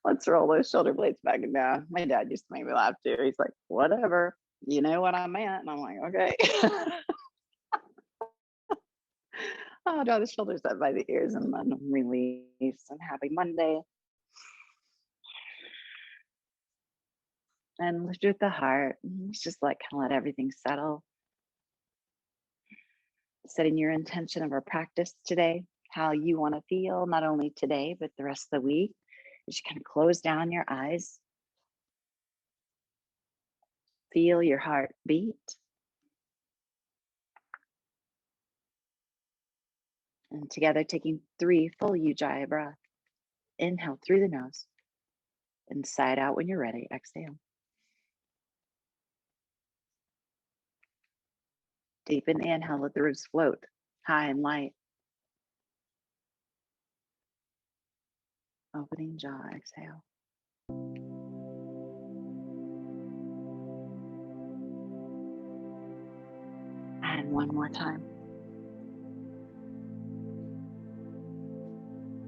Let's roll those shoulder blades back and down. My dad used to make me laugh too. He's like, whatever, you know what I meant. And I'm like, okay. Oh, draw the shoulders up by the ears and then release. And happy Monday. And lift with the heart. It's just like kind of let everything settle. Setting your intention of our practice today, how you want to feel, not only today, but the rest of the week. As you kind of close down your eyes. Feel your heart beat. And together, taking 3 full Ujjayi breaths. Inhale through the nose. And side out when you're ready. Exhale. Deepen the inhale, let the ribs float high and light. Opening jaw, exhale. And one more time.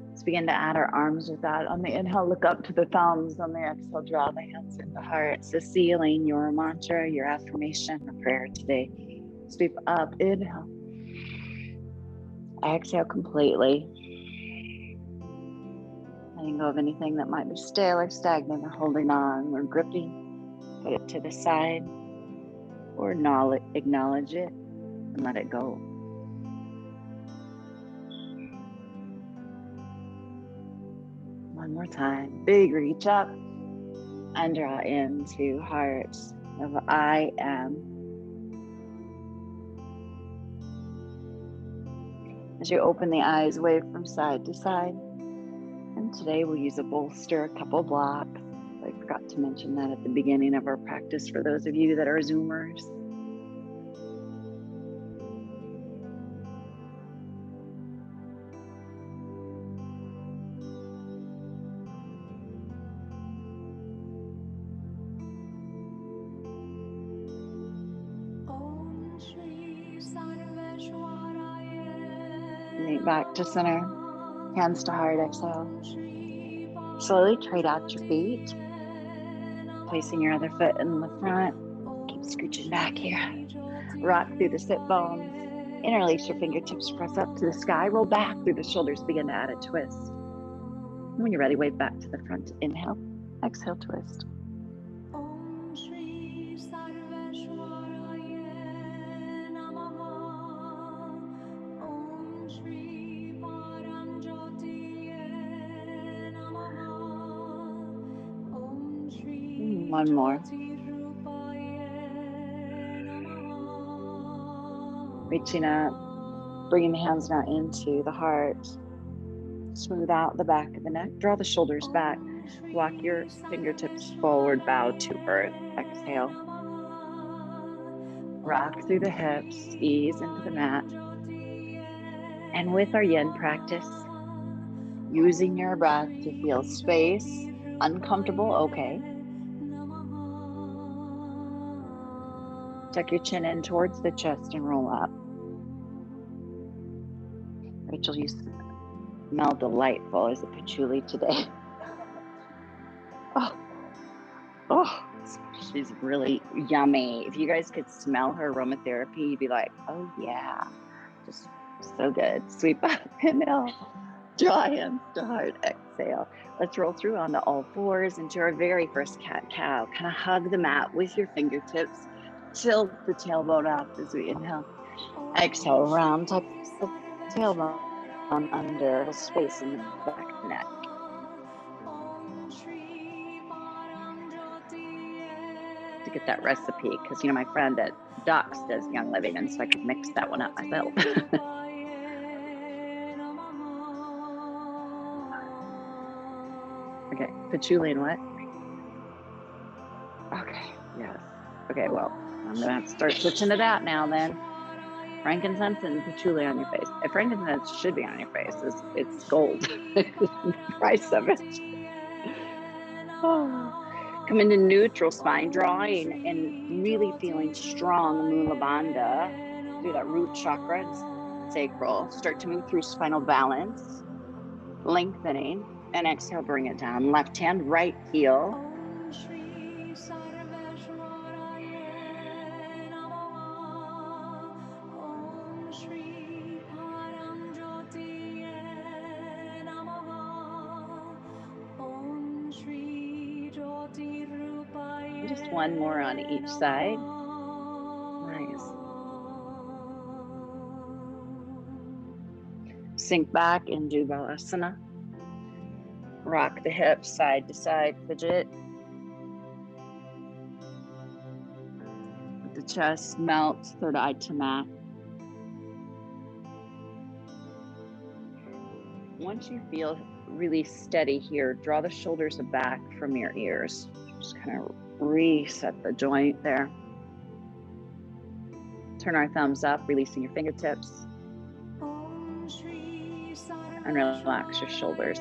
Let's begin to add our arms with that. On the inhale, look up to the thumbs. On the exhale, draw the hands into heart. So sealing your mantra, your affirmation, or prayer today. Sweep up, inhale. Exhale completely. Letting go of anything that might be stale or stagnant or holding on or gripping. Put it to the side or acknowledge it and let it go. One more time. Big reach up and draw into heart of I am. As you open the eyes, wave from side to side. And today we'll use a bolster, a couple blocks. I forgot to mention that at the beginning of our practice for those of you that are Zoomers. Meet back to center, hands to heart, exhale. Slowly trade out your feet, placing your other foot in the front. Keep scooching back here. Rock through the sit bones. Interlace your fingertips, press up to the sky. Roll back through the shoulders, begin to add a twist. When you're ready, wave back to the front. Inhale, exhale, twist. One more. Reaching up, bringing the hands now into the heart. Smooth out the back of the neck. Draw the shoulders back. Walk your fingertips forward, bow to earth. Exhale. Rock through the hips, ease into the mat. And with our Yin practice, using your breath to feel space, uncomfortable, okay. Tuck your chin in towards the chest and roll up. Rachel, you smell delightful as a patchouli today. Oh, she's really yummy. If you guys could smell her aromatherapy, you'd be like, oh yeah, just so good. Sweep up, inhale, draw hands to heart, exhale. Let's roll through onto all fours into our very first cat-cow. Kind of hug the mat with your fingertips. Tilt the tailbone up as we inhale. Exhale, round, tuck the tailbone under, space in the back of the neck. To get that recipe, because my friend at Docs does Young Living, and so I could mix that one up myself. Okay, patchouli and what? Okay, yes. Okay, well, I'm gonna have to start switching to that now then. Frankincense and patchouli on your face. If frankincense should be on your face, it's gold. The price of it. Oh. Come into neutral spine, drawing and really feeling strong Mula Bandha through that root chakra and sacral. Start to move through spinal balance, lengthening. And exhale, bring it down. Left hand, right heel. Just one more on each side. Nice. Sink back into Balasana. Rock the hips side to side, fidget. Let the chest melt, third eye to mat. Once you feel really steady here, draw the shoulders back from your ears. Just kind of reset the joint there. Turn our thumbs up, releasing your fingertips. And relax your shoulders.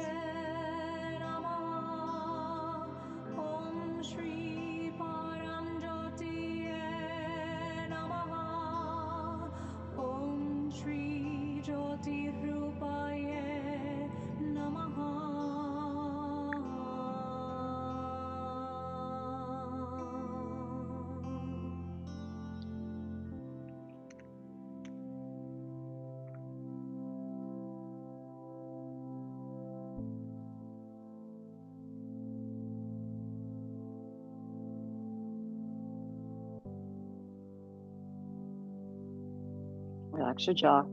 Relax your jaw.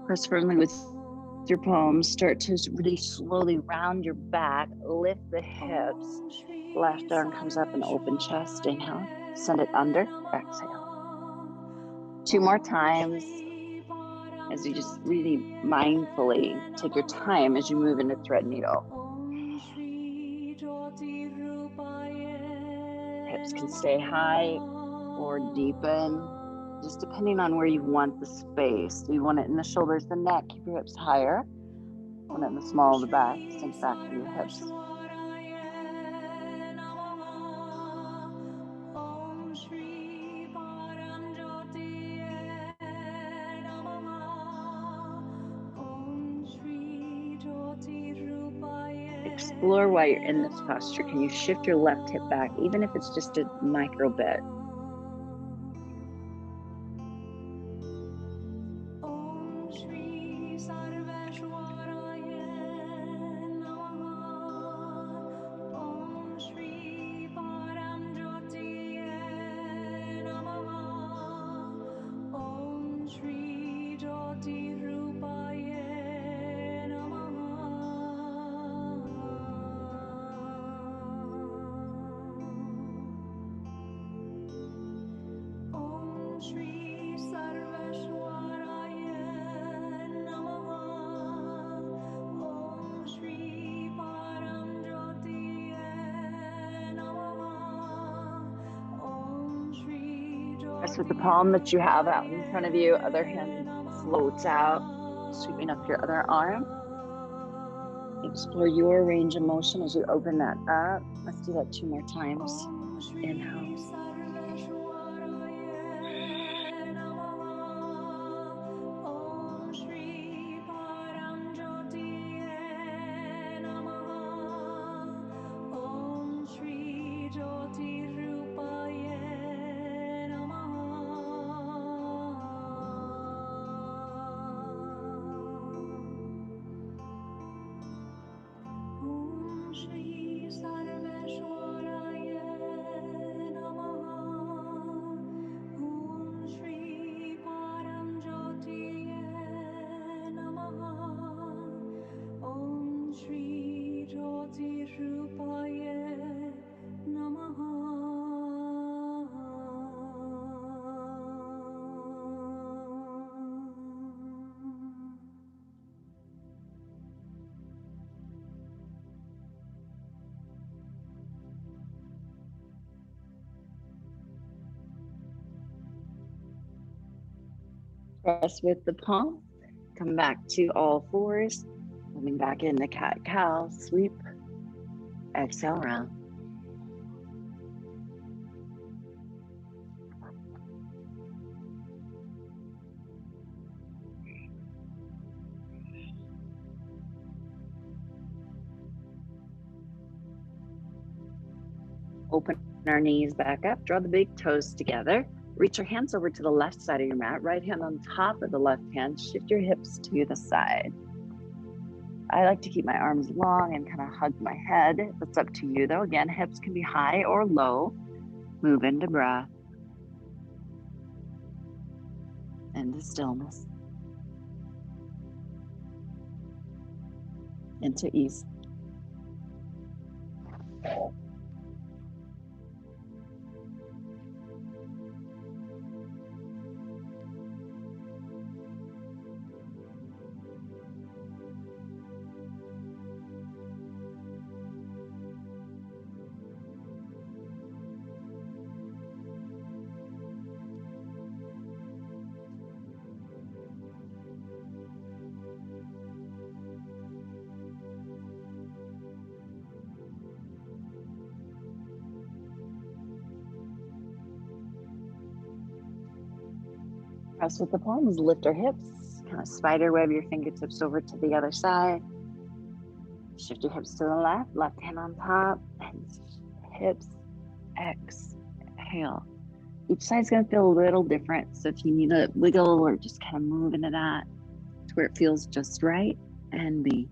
Press firmly with your palms. Start to really slowly round your back. Lift the hips. Left arm comes up and open chest. Inhale. Send it under. Exhale. 2 more times as you just really mindfully take your time as you move into thread needle. Hips can stay high or deepen, just depending on where you want the space. Do you want it in the shoulders, the neck? Keep your hips higher. Want it in the small of the back. Sink back through your hips. Explore while you're in this posture. Can you shift your left hip back, even if it's just a micro bit? Press with the palm that you have out in front of you. Other hand floats out, sweeping up your other arm. Explore your range of motion as you open that up. Let's do that 2 more times. Inhale. Press with the palm. Come back to all fours. Coming back into cat-cow. Sweep. Exhale, round. Open our knees back up. Draw the big toes together. Reach your hands over to the left side of your mat. Right hand on top of the left hand. Shift your hips to the side. I like to keep my arms long and kind of hug my head. It's up to you though. Again, hips can be high or low. Move into breath. Into stillness. Into ease. Press with the palms, lift our hips, kind of spider web your fingertips over to the other side. Shift your hips to the left hand on top, and hips, exhale. Each side's gonna feel a little different, so if you need a wiggle or just kind of move into that to where it feels just right, and be.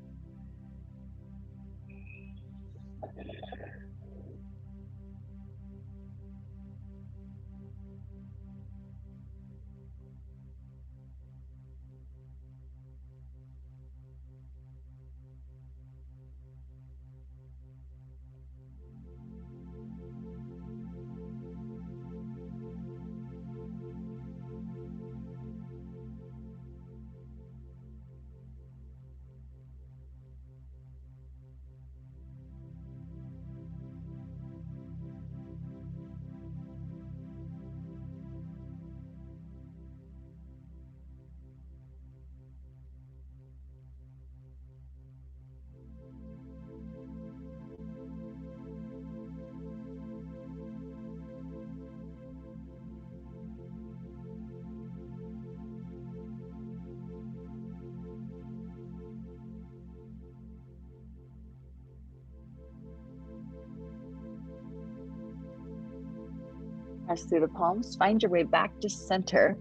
Press through the palms, find your way back to center.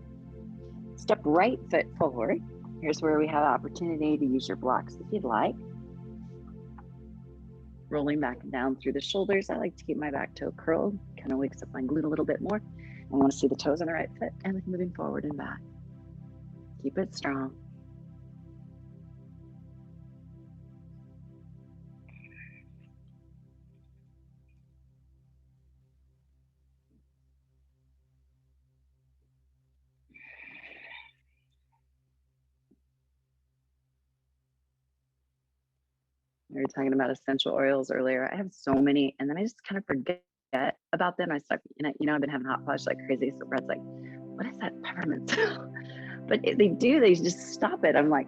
Step right foot forward. Here's where we have opportunity to use your blocks if you'd like. Rolling back and down through the shoulders. I like to keep my back toe curled, kind of wakes up my glute a little bit more. I want to see the toes on the right foot and moving forward and back. Keep it strong. We were talking about essential oils earlier. I have so many, and then I just kind of forget about them. I start, I've been having hot flash like crazy. So Brad's like, what is that peppermint smell? But they just stop it. I'm like,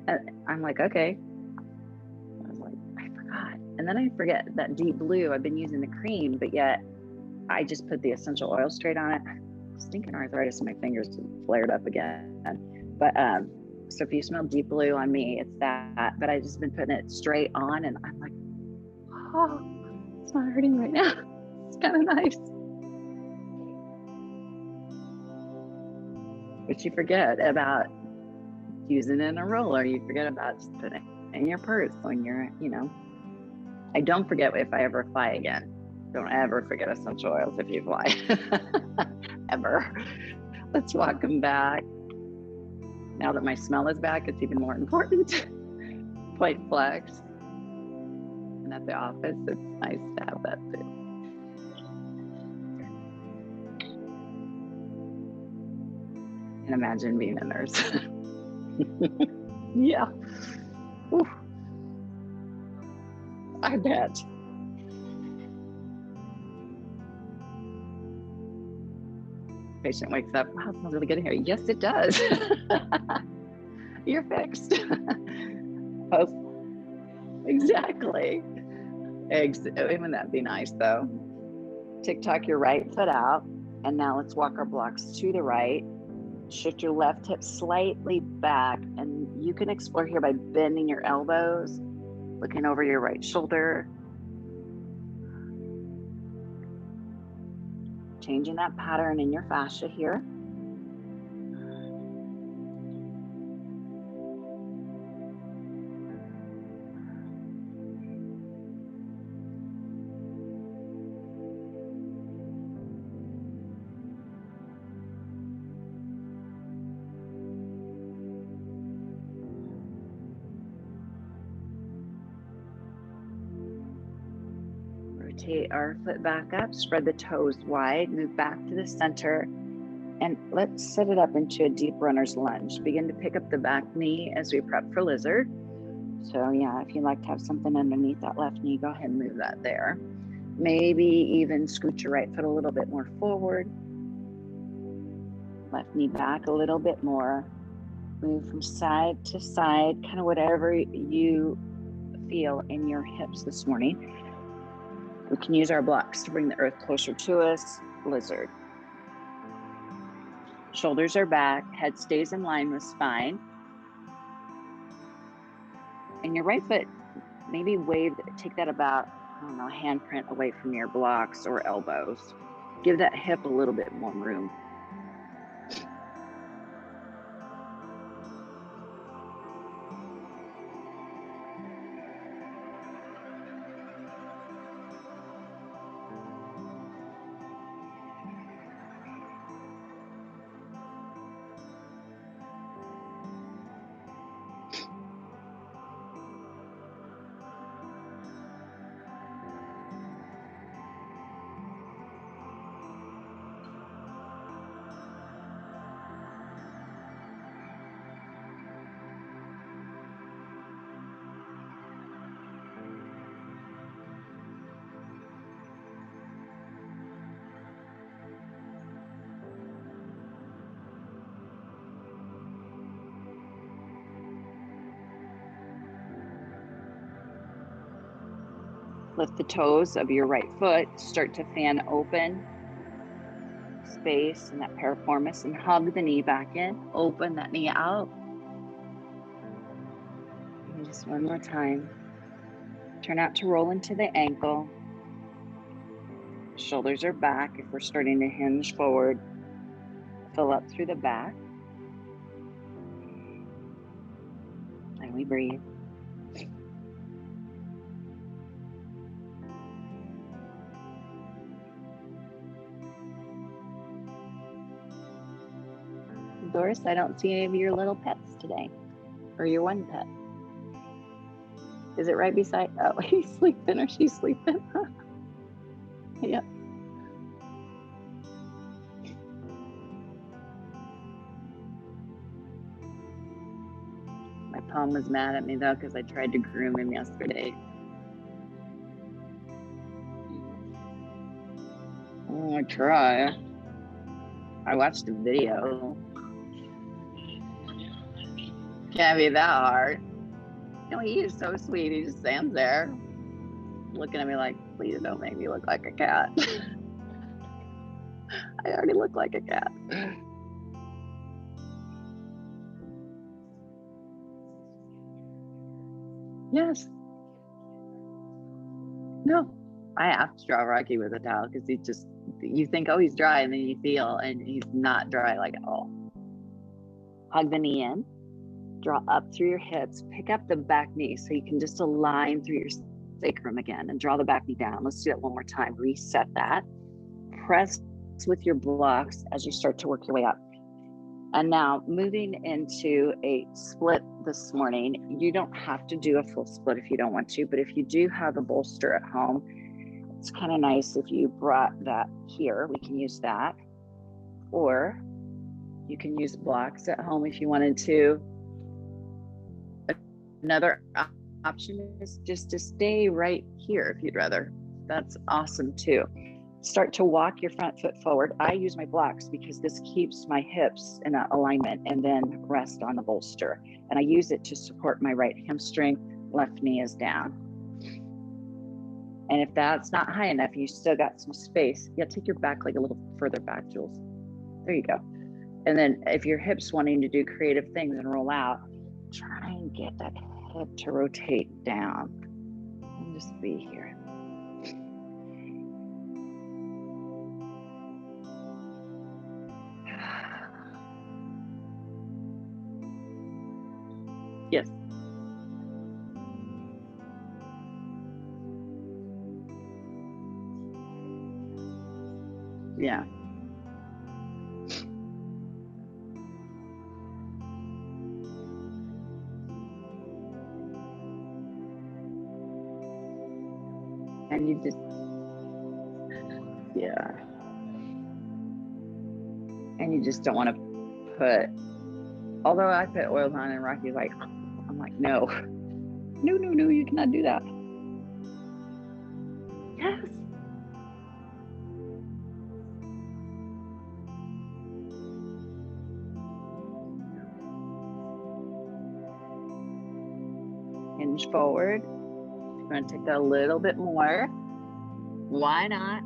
okay. I was like, I forgot. And then I forget that deep blue. I've been using the cream, but yet I just put the essential oil straight on it. Stinking arthritis in my fingers flared up again. But so if you smell deep blue on me, it's that. But I've just been putting it straight on, and I'm like, oh, it's not hurting right now. It's kind of nice. But you forget about using it in a roller. You forget about just putting it in your purse when you're, I don't forget if I ever fly again. Don't ever forget essential oils if you fly. Ever. Let's walk them back. Now that my smell is back, it's even more important. Point flex. And at the office, it's nice to have that too. And imagine being a nurse. Yeah. Oof. I bet. Patient wakes up, wow, it smells really good in here. Yes, it does. You're fixed. Exactly. Wouldn't that be nice though? Tick-tock your right foot out. And now let's walk our blocks to the right. Shift your left hip slightly back. And you can explore here by bending your elbows, looking over your right shoulder. Changing that pattern in your fascia here. Rotate our foot back up, spread the toes wide, move back to the center, and let's set it up into a deep runner's lunge. Begin to pick up the back knee as we prep for lizard. So yeah, if you'd like to have something underneath that left knee, go ahead and move that there. Maybe even scoot your right foot a little bit more forward. Left knee back a little bit more. Move from side to side, kind of whatever you feel in your hips this morning. We can use our blocks to bring the earth closer to us. Lizard. Shoulders are back, head stays in line with spine. And your right foot, maybe take that about, I don't know, a handprint away from your blocks or elbows. Give that hip a little bit more room. Lift the toes of your right foot, start to fan open space in that piriformis and hug the knee back in. Open that knee out. And just one more time. Turn out to roll into the ankle. Shoulders are back if we're starting to hinge forward. Fill up through the back. And we breathe. Doris, I don't see any of your little pets today. Or your one pet. Is it right beside? Oh, he's sleeping or she's sleeping. Yep. My palm was mad at me though because I tried to groom him yesterday. Oh, I try. I watched a video. Can't be that hard. No, he is so sweet. He just stands there looking at me like, please don't make me look like a cat. I already look like a cat. Yes. No. I have to draw Rocky with a towel because you think, oh, he's dry, and then you feel, and he's not dry like at all. Hug the knee in. Draw up through your hips, pick up the back knee so you can just align through your sacrum again and draw the back knee down. Let's do that one more time. Reset that. Press with your blocks as you start to work your way up. And now moving into a split this morning. You don't have to do a full split if you don't want to, but if you do have a bolster at home, it's kind of nice if you brought that here. We can use that. Or you can use blocks at home if you wanted to. Another option is just to stay right here if you'd rather. That's awesome too. Start to walk your front foot forward. I use my blocks because this keeps my hips in alignment, and then rest on the bolster. And I use it to support my right hamstring. Left knee is down. And if that's not high enough, you still got some space. Yeah, take your back leg a little further back, Jules. There you go. And then if your hip's wanting to do creative things and roll out, try and get that hip to rotate down. And just be here. Yes. Yeah. And you just, yeah. And you just don't want to put, although I put oils on and Rocky's like, I'm like, no, you cannot do that. Yes. Hinge forward. I'm going to take that a little bit more. Why not?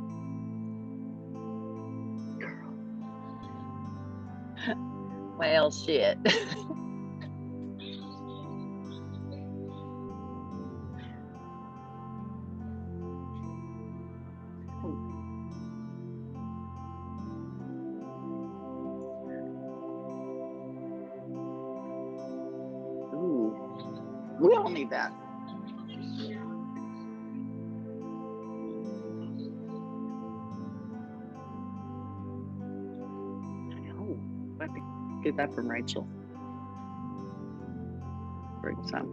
Well, shit. Ooh, we all need that. I have to get that from Rachel. Bring some.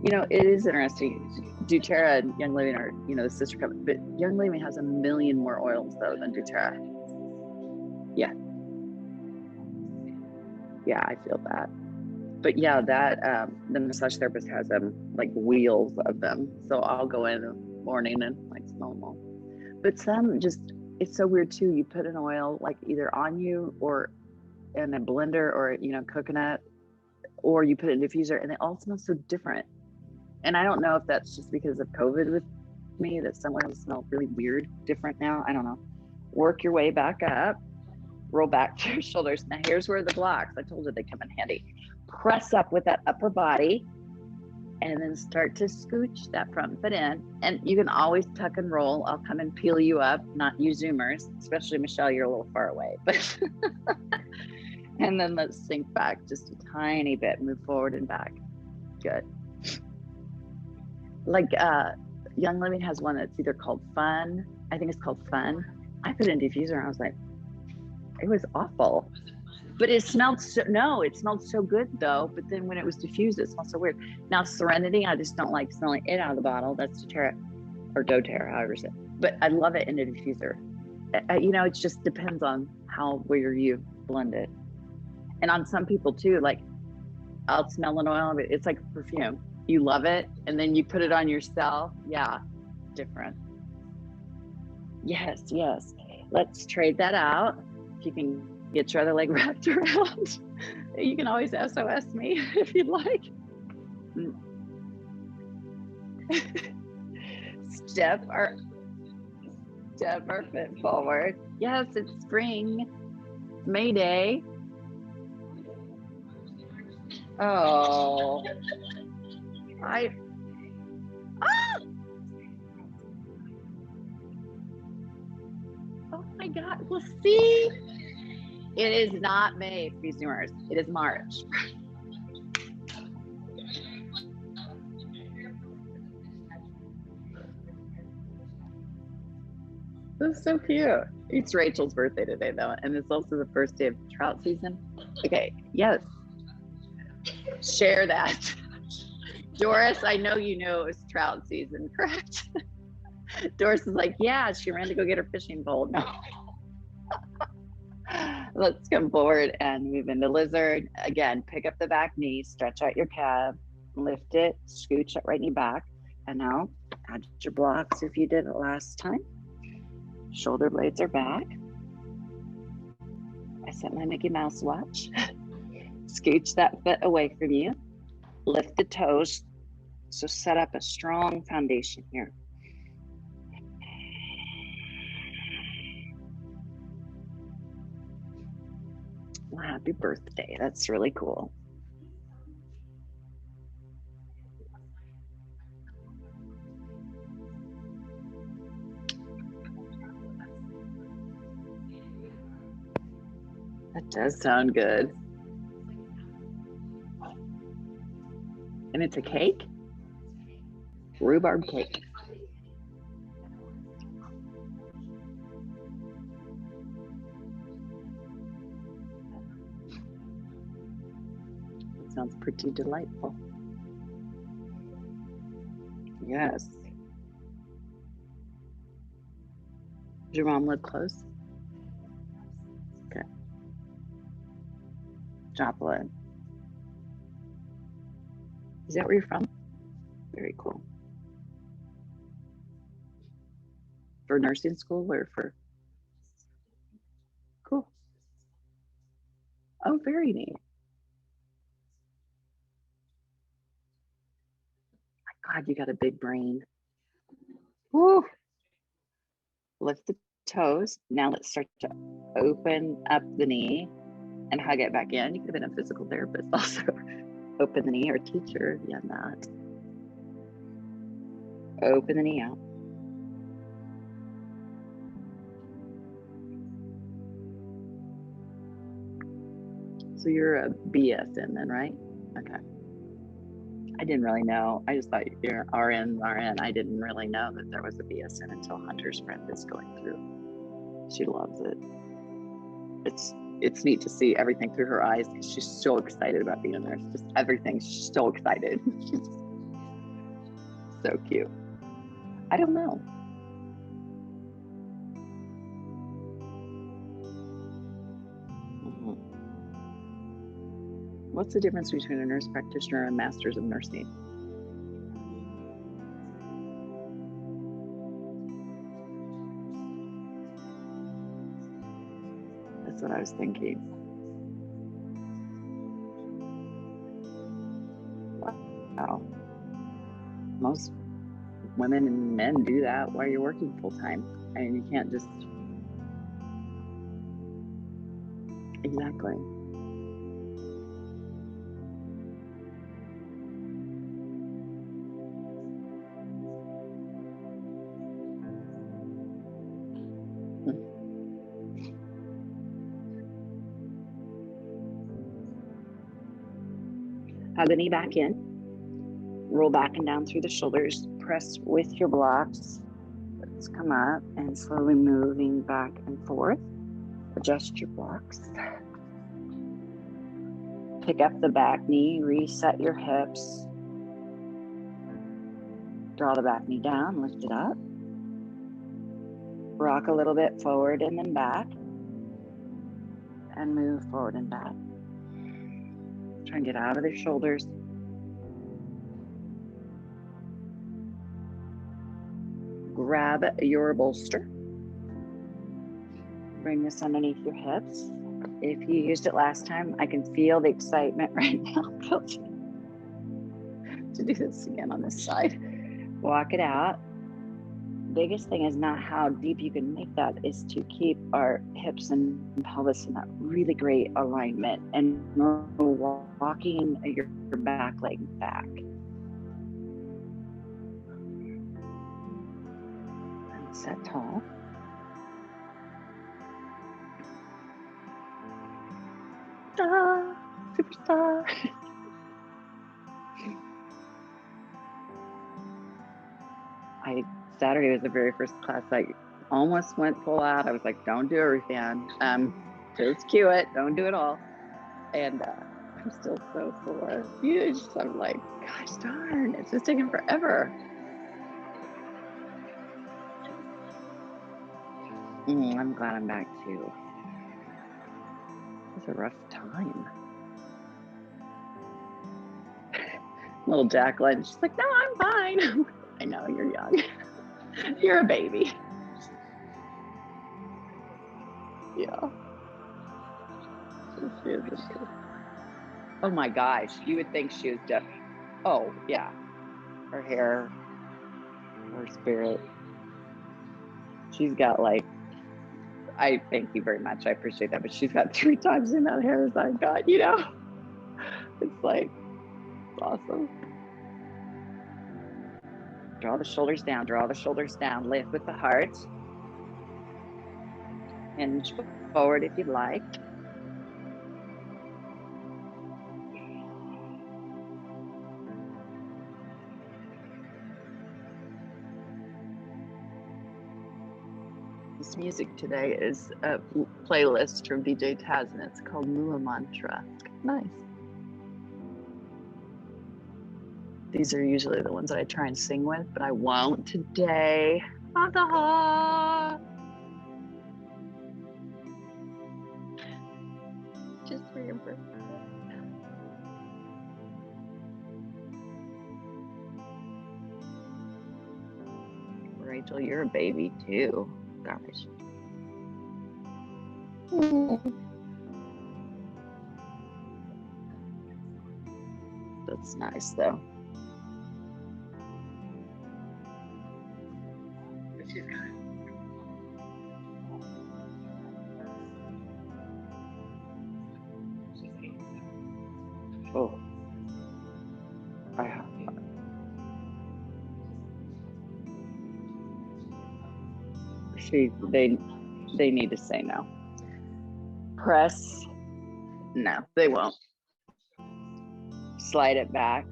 You know, it is interesting. doTERRA and Young Living are, you know, the sister company, but Young Living has a million more oils though than doTERRA. Yeah. Yeah, I feel that. But yeah, that the massage therapist has them like wheels of them. So I'll go in the morning and like smell them all. But some just, it's so weird too. You put an oil like either on you or in a blender or, you know, coconut, or you put it in a diffuser, and it all smells so different. And I don't know if that's just because of COVID with me, that some oils smell really weird, different now. I don't know. Work your way back up, roll back to your shoulders. Now here's where the blocks, I told you they come in handy. Press up with that upper body, and then start to scooch that front foot in. And you can always tuck and roll. I'll come and peel you up, not you Zoomers, especially Michelle, you're a little far away. But and then let's sink back just a tiny bit, move forward and back. Good. Like Young Living has one that's either called Fun. I think it's called Fun. I put it in diffuser and I was like, it was awful. But it smelled it smelled so good though. But then when it was diffused, it smelled so weird. Now Serenity, I just don't like smelling it out of the bottle. That's doTERRA or doTERRA, however you say it. But I love it in a diffuser. You know, it just depends on where you blend it. And on some people too, like I'll smell an oil, but it's like perfume. You love it, and then you put it on yourself. Yeah, different. Yes. Let's trade that out. If you can get your other leg wrapped around, you can always SOS me if you'd like. Step our foot forward. Yes, it's spring. May Day. Oh, oh my God. Well, see, it is not May for you Zoomers. It is March. This is so cute. It's Rachel's birthday today, though, and it's also the first day of trout season. Okay, yes. Share that. Doris, I know you know it was trout season, correct? Doris is like, yeah, she ran to go get her fishing pole. No. Let's come forward and move into lizard. Again, pick up the back knee, stretch out your calf, lift it, scooch that right knee back. And now add your blocks if you did it last time. Shoulder blades are back. I set my Mickey Mouse watch. Scooch that foot away from you. Lift the toes. So set up a strong foundation here. Well, happy birthday. That's really cool. That does sound good. And it's a cake? Rhubarb cake. It sounds pretty delightful. Yes. Does your mom live close? Okay. Joplin. Is that where you're from? Very cool. For nursing school or for? Cool. Oh, very neat. My God, you got a big brain. Woo. Lift the toes. Now let's start to open up the knee and hug it back in. You could have been a physical therapist also. Open the knee, or teacher if you have that. Open the knee out. So you're a BSN then, right? Okay. I didn't really know. I just thought you're RN. I didn't really know that there was a BSN until Hunter's friend is going through. She loves it. It's neat to see everything through her eyes because she's so excited about being a nurse. Just everything. She's so excited. She's so cute. I don't know. Mm-hmm. What's the difference between a nurse practitioner and masters of nursing? That's what I was thinking. Wow. Most women and men do that while you're working full time. I mean, you can't just. Exactly. Hug the knee back in. Roll back and down through the shoulders. Press with your blocks. Let's come up and slowly moving back and forth. Adjust your blocks. Pick up the back knee. Reset your hips. Draw the back knee down. Lift it up. Rock a little bit forward and then back. And move forward and back. Try and get out of the shoulders. Grab your bolster. Bring this underneath your hips. If you used it last time, I can feel the excitement right now to do this again on this side. Walk it out. Biggest thing is not how deep you can make that, is to keep our hips and pelvis in that really great alignment, and we're walking your back leg back. And set tall. Superstar. Saturday was the very first class I almost went full out. I was like, don't do it, Ruthann. Just cue it. Don't do it all. And I'm still so sore. I'm like, gosh darn, it's just taking forever. I'm glad I'm back too. It was a rough time. Little Jacqueline, she's like, no, I'm fine. I know, you're young. You're a baby. Yeah. She is. Oh my gosh. You would think she was deaf. Oh, yeah. Her hair, her spirit. She's got like, I thank you very much. I appreciate that. But she's got 3 times the amount of hair as I've got, you know? It's like, it's awesome. Draw the shoulders down, draw the shoulders down. Lift with the heart. Hinge forward if you'd like. This music today is a playlist from DJ Taz, and it's called Mula Mantra. Nice. These are usually the ones that I try and sing with, but I won't today. Just for your birthday. Rachel, you're a baby too. Gosh. That's nice though. Oh, I have. They need to say no. Press. No, they won't. Slide it back.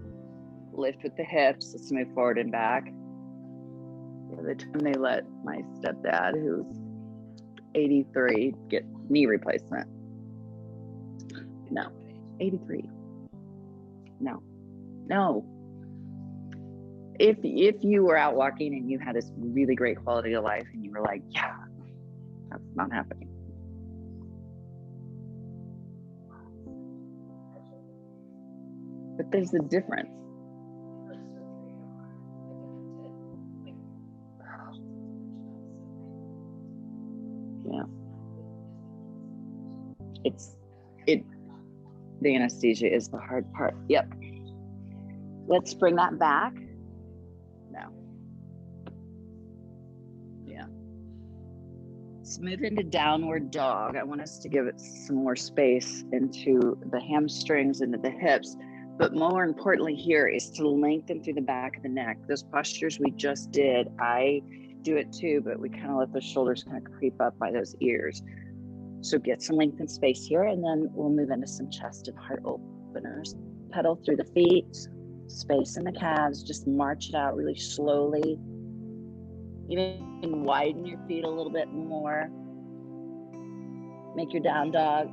Lift with the hips. Let's move forward and back. The other time they let my stepdad, who's 83, get knee replacement. No, 83. No. If you were out walking and you had this really great quality of life and you were like, yeah, that's not happening. But there's a difference. Yeah. The anesthesia is the hard part. Yep. Let's bring that back. No. Yeah. Let's move into downward dog. I want us to give it some more space into the hamstrings, into the hips. But more importantly here is to lengthen through the back of the neck. Those postures we just did, I do it too, but we kind of let the shoulders kind of creep up by those ears. So get some length and space here, and then we'll move into some chest and heart openers. Pedal through the feet, space in the calves, just march it out really slowly. Even widen your feet a little bit more. Make your down dog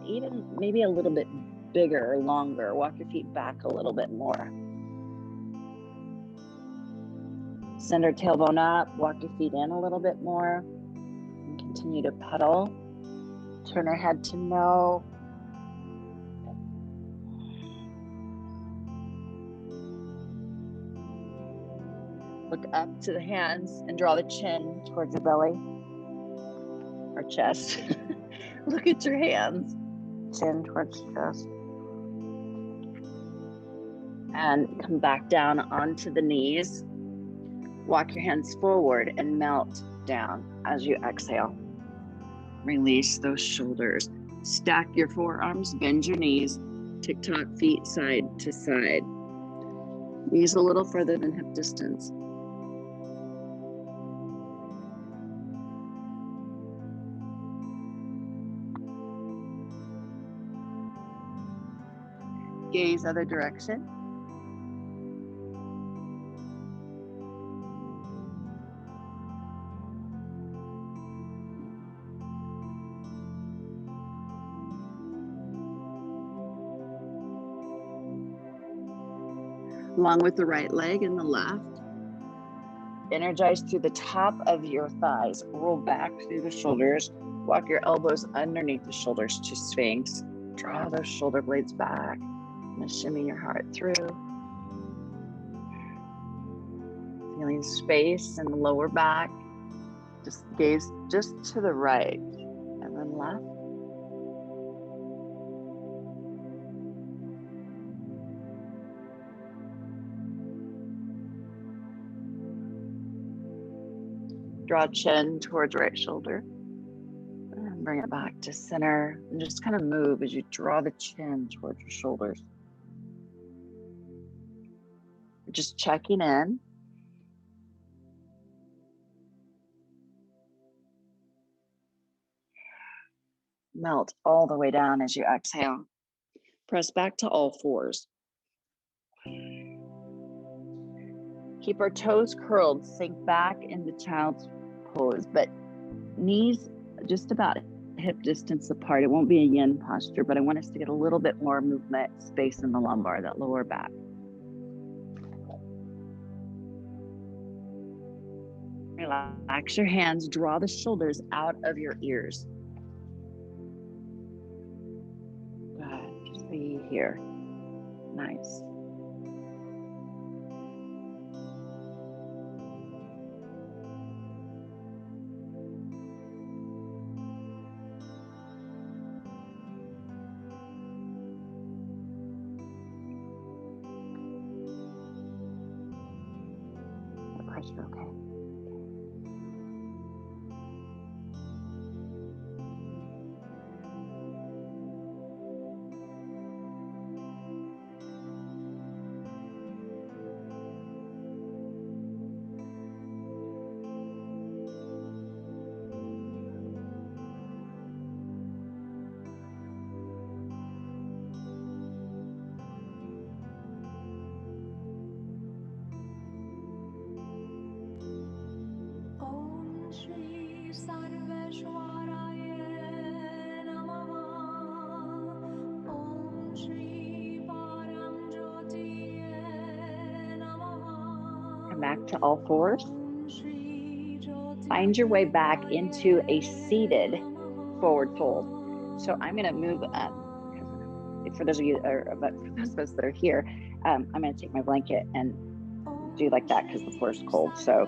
even maybe a little bit bigger or longer. Walk your feet back a little bit more. Send our tailbone up, walk your feet in a little bit more, and continue to pedal. Turn our head to no. Look up to the hands and draw the chin towards your belly or chest. Look at your hands, chin towards chest. And come back down onto the knees. Walk your hands forward and melt down as you exhale. Release those shoulders. Stack your forearms, bend your knees. Tick-tock feet side to side. Knees a little further than hip distance. Gaze other direction. Along with the right leg and the left. Energize through the top of your thighs. Roll back through the shoulders. Walk your elbows underneath the shoulders to Sphinx. Draw those shoulder blades back. And shimmy your heart through. Feeling space in the lower back. Just gaze just to the right and and left. Draw chin towards right shoulder. And bring it back to center. And just kind of move as you draw the chin towards your shoulders. Just checking in. Melt all the way down as you exhale. Press back to all fours. Keep our toes curled, sink back into child's pose, but knees just about hip distance apart. It won't be a yin posture, but I want us to get a little bit more movement space in the lumbar, that lower back. Relax your hands, draw the shoulders out of your ears. Good, just be here. Nice. Pressure, okay. Come back to all fours. Find your way back into a seated forward fold. So I'm going to move, for those of you, but for those of us that are here, I'm going to take my blanket and do like that because the floor is cold. So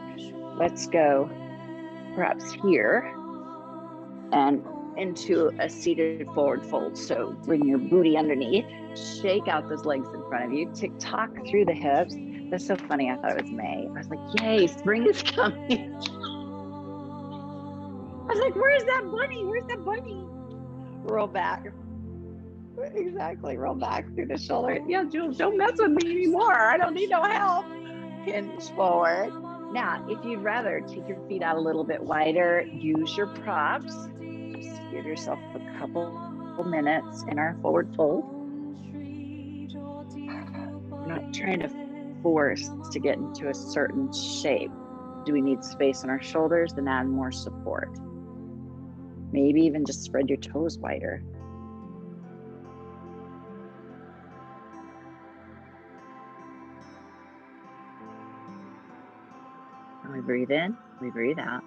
let's go perhaps here and into a seated forward fold. So bring your booty underneath, shake out those legs in front of you, tick-tock through the hips. That's so funny. I thought it was May. I was like, yay, spring is coming. I was like, where's that bunny? Where's that bunny? Roll back. Exactly. Roll back through the shoulder. Yeah, Jules, don't mess with me anymore. I don't need no help. Hinge forward. Now, if you'd rather take your feet out a little bit wider, use your props. Just give yourself a couple minutes in our forward fold. We're not trying to force to get into a certain shape. Do we need space on our shoulders? Then add more support. Maybe even just spread your toes wider. And we breathe in, we breathe out.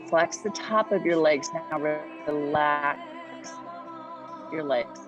Flex the top of your legs. Now relax your legs.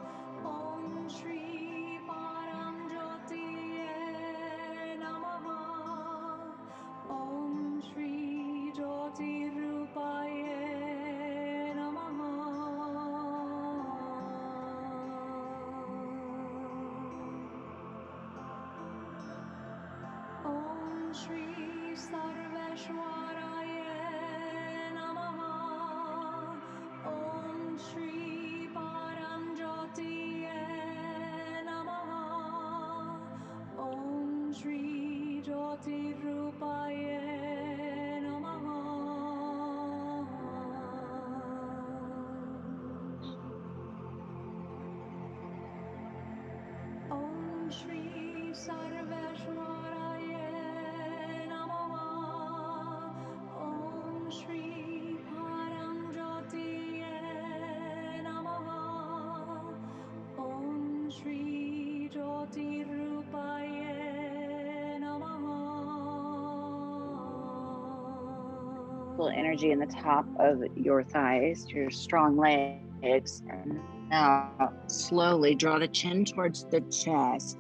electrical energy in the top of your thighs, your strong legs. And now slowly draw the chin towards the chest.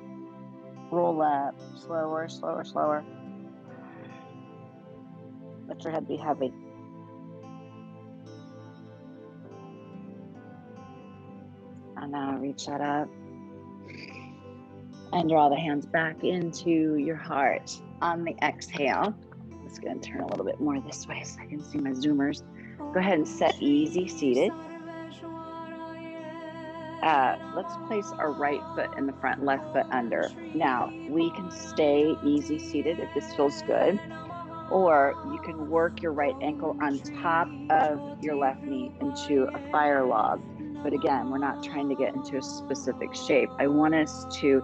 Roll up, slower, slower, slower. Let your head be heavy. And now reach that up. And draw the hands back into your heart on the exhale. I'm just going to turn a little bit more this way so I can see my zoomers. Go ahead and set easy seated. Let's place our right foot in the front, left foot under. Now, we can stay easy seated if this feels good, or you can work your right ankle on top of your left knee into a fire log. But again, we're not trying to get into a specific shape. I want us to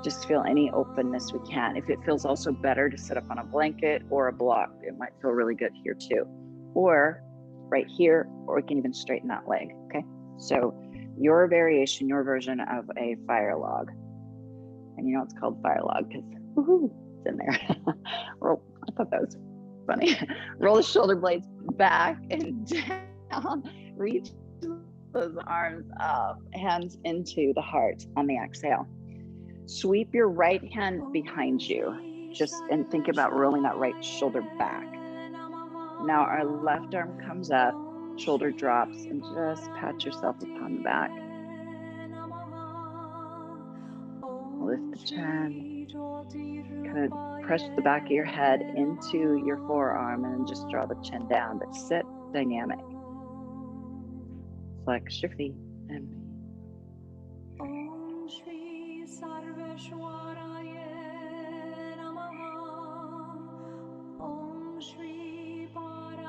just feel any openness we can. If it feels also better to sit up on a blanket or a block, it might feel really good here too. Or right here, or we can even straighten that leg, okay? So your variation, your version of a fire log. And you know it's called fire log because it's in there. I thought that was funny. Roll the shoulder blades back and down. Reach those arms up, hands into the heart on the exhale. Sweep your right hand behind you, and think about rolling that right shoulder back. Now our left arm comes up, shoulder drops, and just pat yourself upon the back. Lift the chin, kind of press the back of your head into your forearm and then just draw the chin down, but sit dynamic. Flex your feet and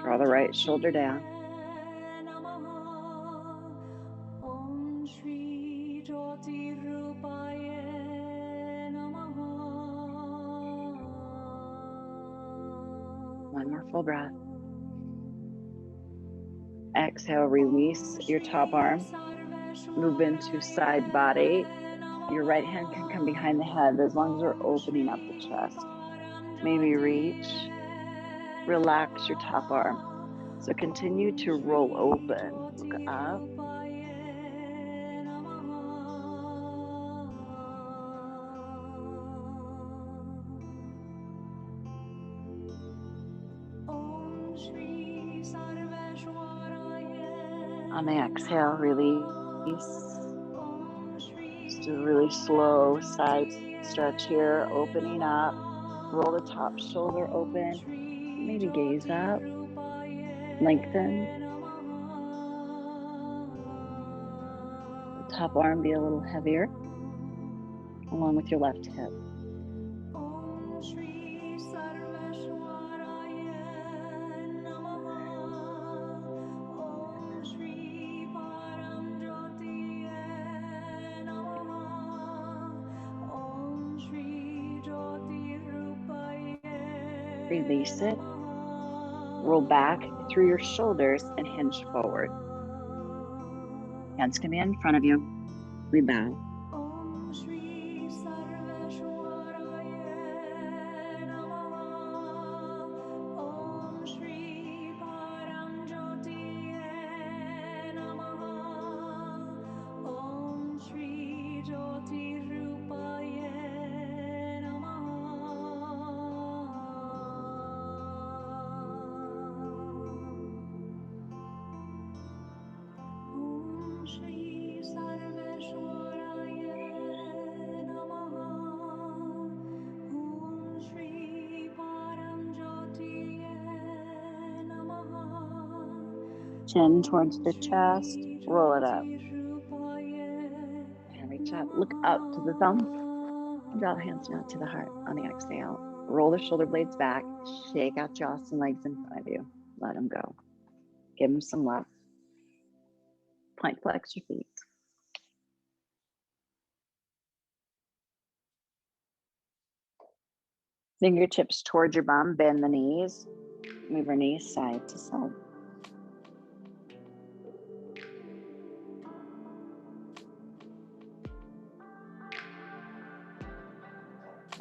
draw the right shoulder down. One more full breath. Exhale, release your top arm. Move into side body. Your right hand can come behind the head as long as we're opening up the chest. Maybe reach, relax your top arm. So continue to roll open. Look up. On the exhale, release. Just a really slow side stretch here, opening up. Roll the top shoulder open. Maybe gaze up. Lengthen. The top arm be a little heavier, along with your left hip. Release it. Roll back through your shoulders and hinge forward. Hands can be in front of you. We bow. Chin towards the chest, roll it up. And reach up, look up to the thumbs. Draw the hands down to the heart on the exhale. Roll the shoulder blades back, shake out your awesome legs in front of you. Let them go. Give them some love. Plank flex your feet. Fingertips towards your bum, bend the knees. Move your knees side to side.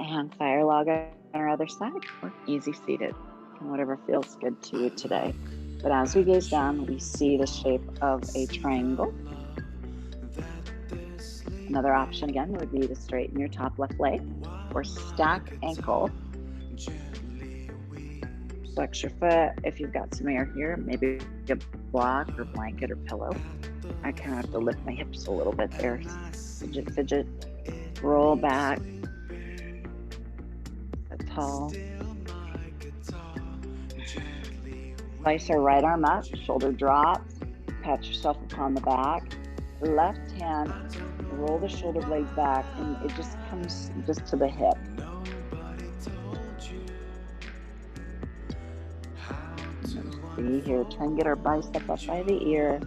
And fire log on our other side, or easy seated. and whatever feels good to you today. But as we gaze down, we see the shape of a triangle. Another option again would be to straighten your top left leg or stack ankle. Flex your foot. If you've got some air here, maybe a block or blanket or pillow. I kind of have to lift my hips a little bit there. Fidget, fidget, roll back. Sit tall. Slice our right arm up, shoulder drops. Pat yourself upon the back. Left hand, roll the shoulder blades back, and it just comes just to the hip. See here, try and get our bicep up by the ear.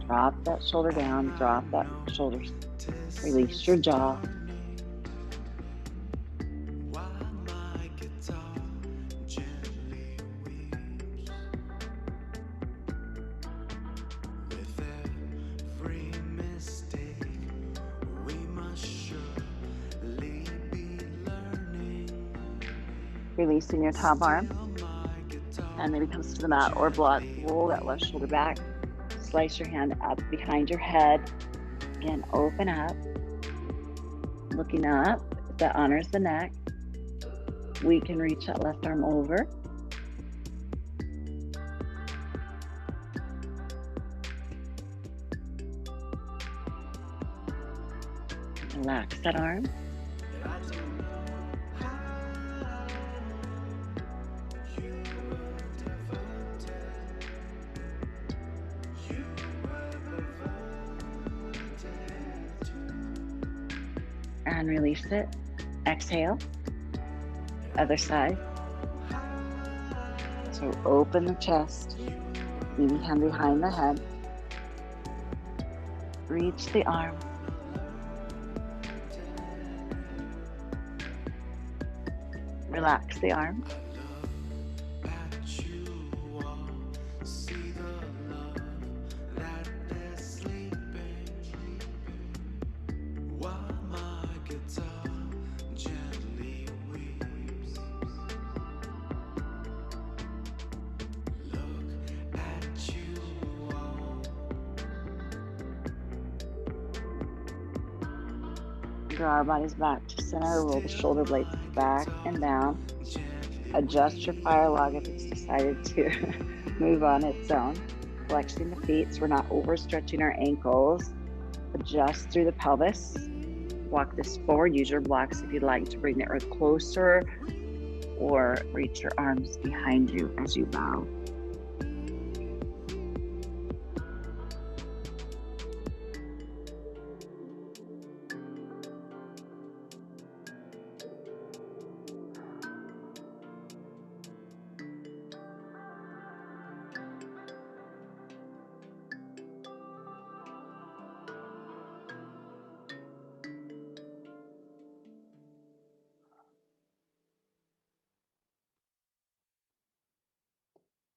Drop that shoulder down, drop that shoulder, release your jaw. Releasing your top arm, and maybe comes to the mat or block. Roll that left shoulder back. Slice your hand up behind your head. Again, open up. Looking up, if that honors the neck, we can reach that left arm over. Relax that arm. And release it. Exhale. Other side. So open the chest. Maybe hand behind the head. Reach the arm. Relax the arm. Draw our bodies back to center. Roll the shoulder blades back and down. Adjust your fire log if it's decided to move on its own. Flexing the feet so we're not overstretching our ankles. Adjust through the pelvis. Walk this forward. Use your blocks if you'd like to bring the earth closer, or reach your arms behind you as you bow.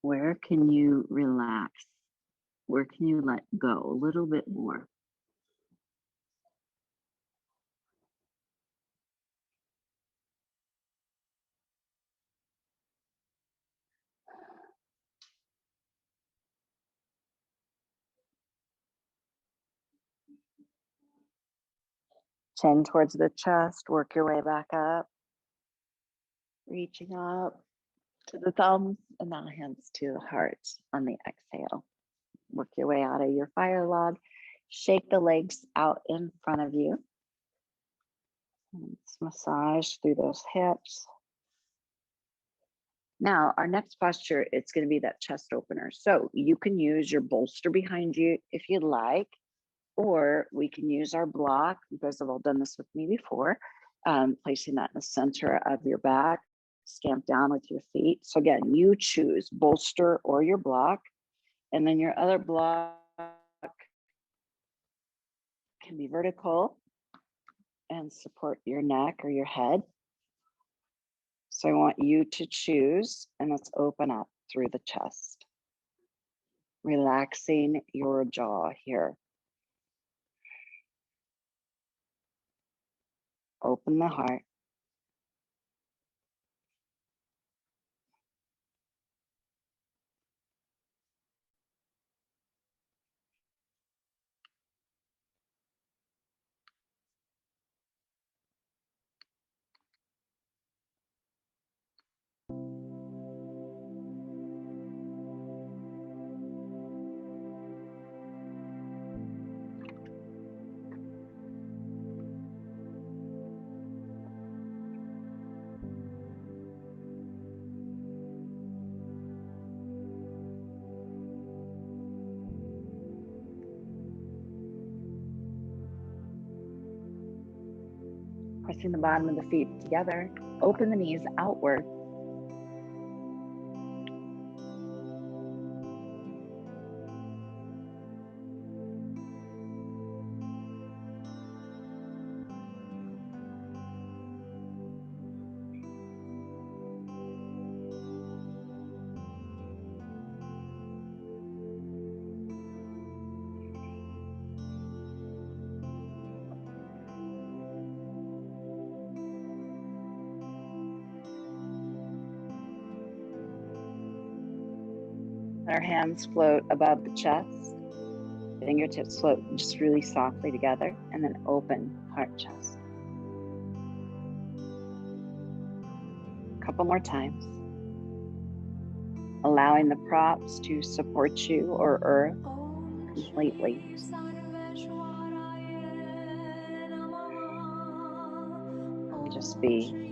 Where can you relax? Where can you let go a little bit more? Chin towards the chest, work your way back up. Reaching up to the thumbs and now hands to the heart on the exhale. Work your way out of your fire log. Shake the legs out in front of you. Let's massage through those hips. Now, our next posture, it's going to be that chest opener. So you can use your bolster behind you if you'd like, or we can use our block. You guys have all done this with me before. Placing that in the center of your back, stamp down with your feet. So again, you choose bolster or your block, and then your other block can be vertical and support your neck or your head. So I want you to choose, and let's open up through the chest. Relaxing your jaw here. Open the heart. Pressing the bottom of the feet together. Open the knees outward. Let our hands float above the chest. Fingertips float just really softly together, and then open heart chest. A couple more times. Allowing the props to support you or earth completely. And just be.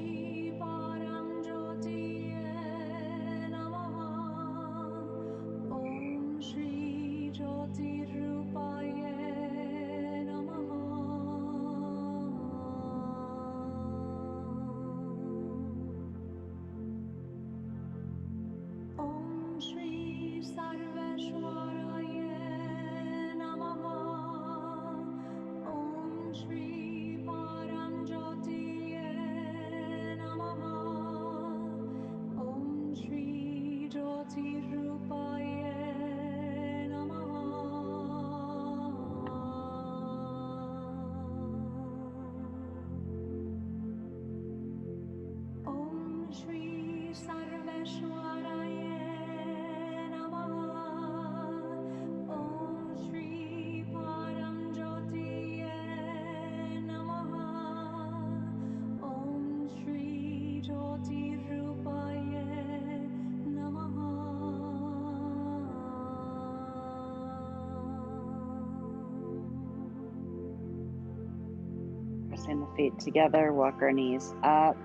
Pressing the feet together, walk our knees up.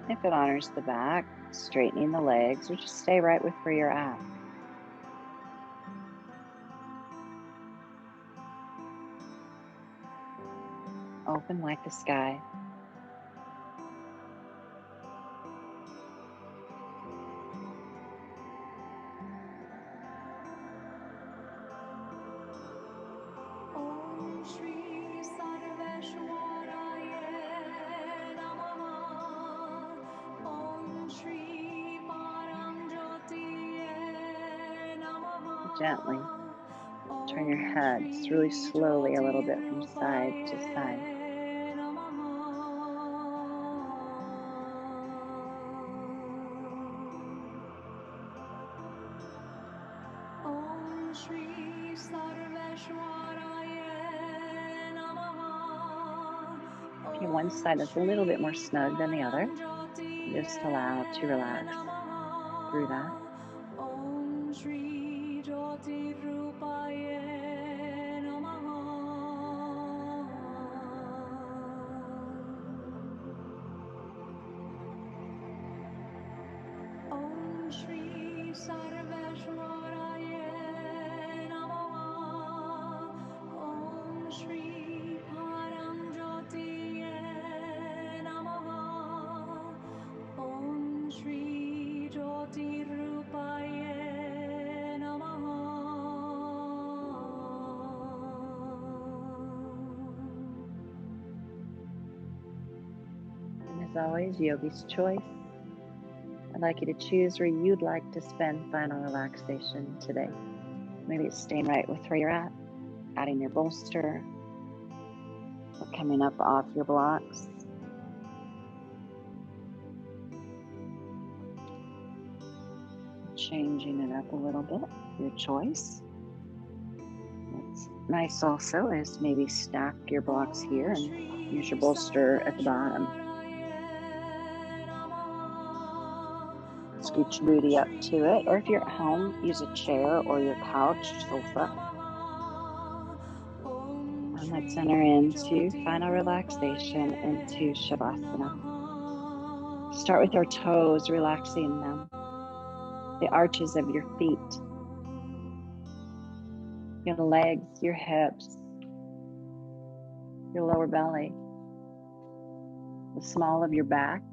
If it honors the back, straightening the legs, or just stay right with where you're at. Open like the sky. Gently turn your head just really slowly a little bit from side to side. If you have one side that's a little bit more snug than the other, just allow it to relax through that. as always, Yogi's Choice. I'd like you to choose where you'd like to spend final relaxation today. Maybe it's staying right with where you're at, adding your bolster, or coming up off your blocks. Changing it up a little bit, your choice. What's nice also is maybe stack your blocks here and use your bolster at the bottom. Scoot your booty up to it, or if you're at home, use a chair or your couch, sofa. And let's enter into final relaxation into Shavasana. Start with your toes, relaxing them, the arches of your feet, your legs, your hips, your lower belly, the small of your back.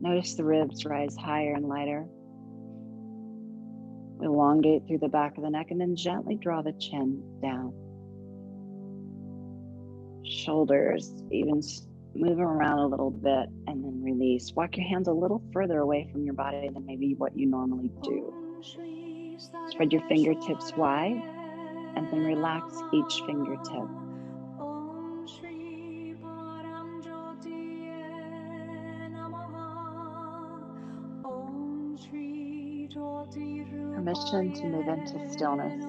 Notice the ribs rise higher and lighter. Elongate through the back of the neck and then gently draw the chin down. Shoulders, even move them around a little bit and then release. Walk your hands a little further away from your body than maybe what you normally do. Spread your fingertips wide and then relax each fingertip. Permission to move into stillness.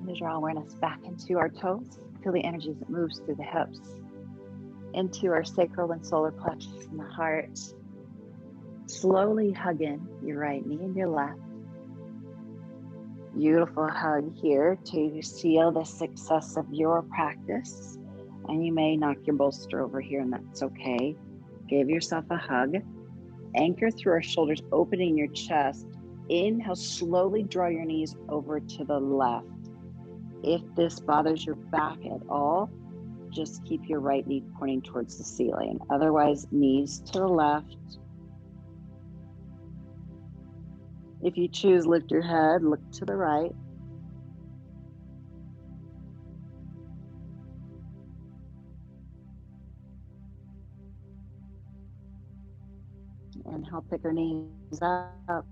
Time to draw awareness back into our toes. Feel the energy as it moves through the hips, into our sacral and solar plexus in the heart. Slowly hug in your right knee and your left. Beautiful hug here to seal the success of your practice. And you may knock your bolster over here, and that's okay. Give yourself a hug. Anchor through our shoulders, opening your chest. Inhale, slowly draw your knees over to the left. If this bothers your back at all, just keep your right knee pointing towards the ceiling. Otherwise, knees to the left. If you choose, lift your head, look to the right. Inhale, pick our knees up.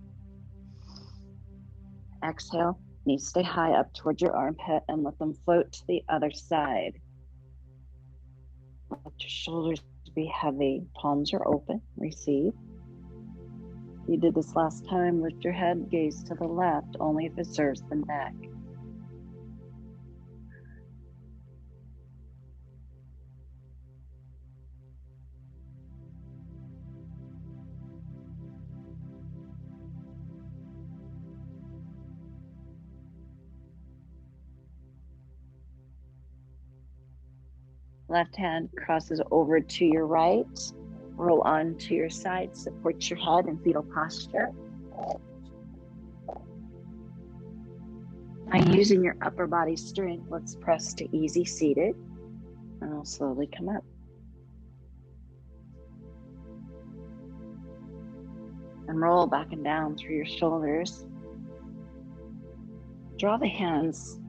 Exhale, knees stay high up towards your armpit and let them float to the other side. Let your shoulders be heavy, palms are open, receive. You did this last time, lift your head, gaze to the left, only if it serves the neck. Left hand crosses over to your right. Roll onto your side, support your head in fetal posture. By using your upper body strength, let's press to easy seated. And I'll slowly come up. And roll back and down through your shoulders. Draw the hands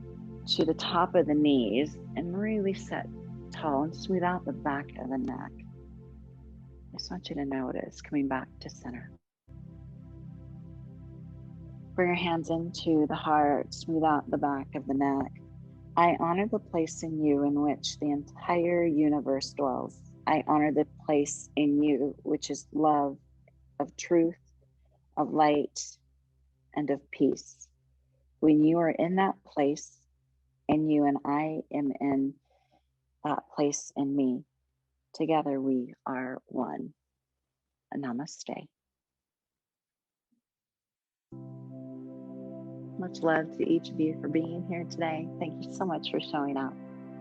to the top of the knees and really set tall and smooth out the back of the neck. I just want you to notice coming back to center. Bring your hands into the heart, smooth out the back of the neck. I honor the place in you in which the entire universe dwells. I honor the place in you which is love, of truth, of light, and of peace. When you are in that place in you and I am in that place in me, together we are one. Namaste. Much love to each of you for being here today. Thank you so much for showing up.